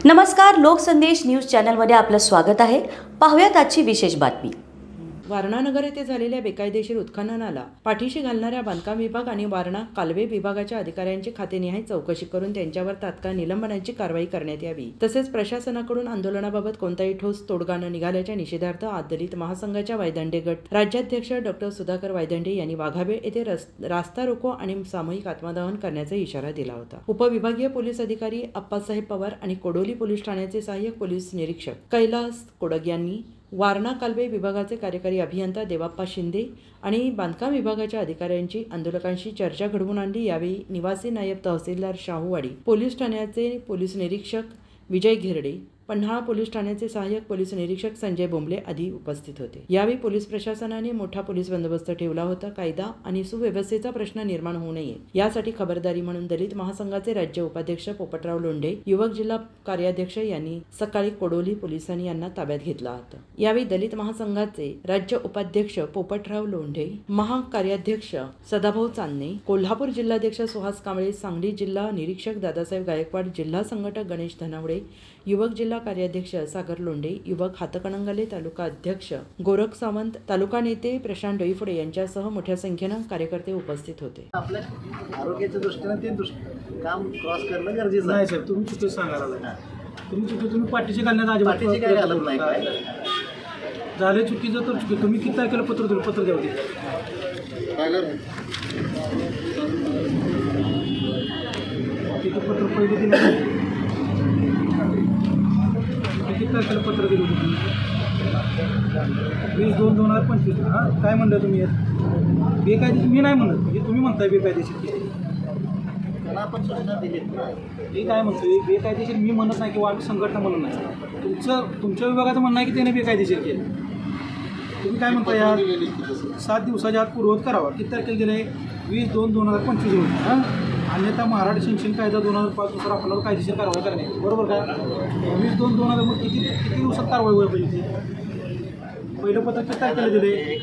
नमस्कार, लोकसंदेश न्यूज चॅनलमध्ये आपलं स्वागत आहे। पाहूयात आजची विशेष बातमी। वारणानगर येथे झालेल्या बेकायदेशीर उत्खननाला पाठीशी घालणाऱ्या बांधकाम विभाग आणि वारणा कालवे विभागाच्या अधिकाऱ्यांची खातेनिहाय चौकशी करून त्यांच्यावर तात्काळ निलंबनाची कारवाई करण्यात यावी। तसेच प्रशासनाकडून आंदोलनाबाबत कोणताही ठोस तोडगा न निघाल्याच्या निषेधार्थ आज दलित महासंघाच्या वायदंडे गट राज्याध्यक्ष डॉ. सुधाकर वायदंडे यांनी वाघाबेळ येथे रास्ता रोको आणि सामूहिक आत्मदहन करण्याचा इशारा दिला होता। उपविभागीय पोलीस अधिकारी अप्पासाहेब पवार आणि कोडोली पोलीस ठाण्याचे सहाय्यक पोलीस निरीक्षक कैलास कोडग यांनी वारणा कालवे विभागाचे कार्यकारी अभियंता देवाप्पा शिंदे आणि बांधकाम विभागाच्या अधिकाऱ्यांची आंदोलकांशी चर्चा घडवून आणली। यावेळी निवासी नायब तहसीलदार शाहूवाडी, पोलीस ठाण्याचे पोलीस निरीक्षक विजय घेरडे, पन्हाळा पोलीस ठाण्याचे सहाय्यक पोलीस निरीक्षक संजय बोंबले आदी उपस्थित होते। यावेळी पोलीस प्रशासनाने मोठा पोलीस बंदोबस्त ठेवला होता। कायदा आणि सुव्यवस्थेचा प्रश्न निर्माण होऊ नये यासाठी खबरदारी म्हणून दलित महासंघाचे राज्य उपाध्यक्ष पोपटराव लोंढे, युवक जिल्हा कार्याध्यक्ष यांनी सकाळी कोडोली पोलिसांनी यांना ताब्यात घेतला होता। यावेळी दलित महासंघाचे राज्य उपाध्यक्ष पोपटराव लोंढे, महाकार्याध्यक्ष सदाभाऊ चांदणे, कोल्हापूर जिल्हाध्यक्ष सुहास कांबळे, सांगली जिल्हा निरीक्षक दादासाहेब गायकवाड, जिल्हा संघटक गणेश धनावडे, युवक जिल्हा कार्याध्यक्ष सागर लोंढे, युवक हातकणंगले तालुका अध्यक्ष गोरख सावंत, तालुका नेते प्रशांत डोईफोडे यांच्यासह मोठ्या संख्येने कार्यकर्ते उपस्थित होते। आपल्या आरोग्याच्या दृष्टीने ते काम क्रॉस करणं गरजेचं नाही साहेब, तुम्ही चुकीचं सांगायला तुम्ही पाठीशी घालण्यात अजिबात पाठीशी काय घालत नाही काय झाले चुकीचं तर चुकी। तुम्ही किती तारखेला पत्र द्या होते तिथं पत्र पहिले दिलं, किती तारखेला पत्र दिलं होतं? 20/2/2025। हां, काय म्हणलं तुम्ही? बेकायदेशीर मी नाही म्हणत, म्हणजे तुम्ही म्हणताय बेकायदेशीर केली। त्यांना आपण सूचना दिलीत ना। मी काय म्हणतोय, बेकायदेशीर मी म्हणत नाही किंवा आम्ही संघटना म्हणत नाही। तुमच्या विभागाचं म्हणणं आहे की त्याने बेकायदेशीर केलं। तुम्ही काय म्हणता यार 7 दिवसाच्या आत पूर्ववत करावा। किती तारखेला दिलं आहे? 20/2/2025 रोजी। हां, अन्यथा महाराष्ट्र सिंचन कायदा 2005 नुसार आपल्याला कायदेशीर कारवाई करणे, बरोबर का? 20/2/2000 मग किती दिवसात कारवाई व्हायला पाहिजे? पहिलं पत्र किती तारखेला दिले? एक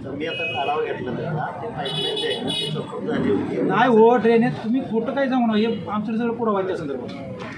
तर मी आता आढावा घेतला ना, ते पाईपलाईन जे आहे ना ती चौकट झाली होती नाही हो, ड्रेनेज तुम्ही खोटं काय सांगू ना, हे आमचं सगळं पुरावा आहे त्या संदर्भात।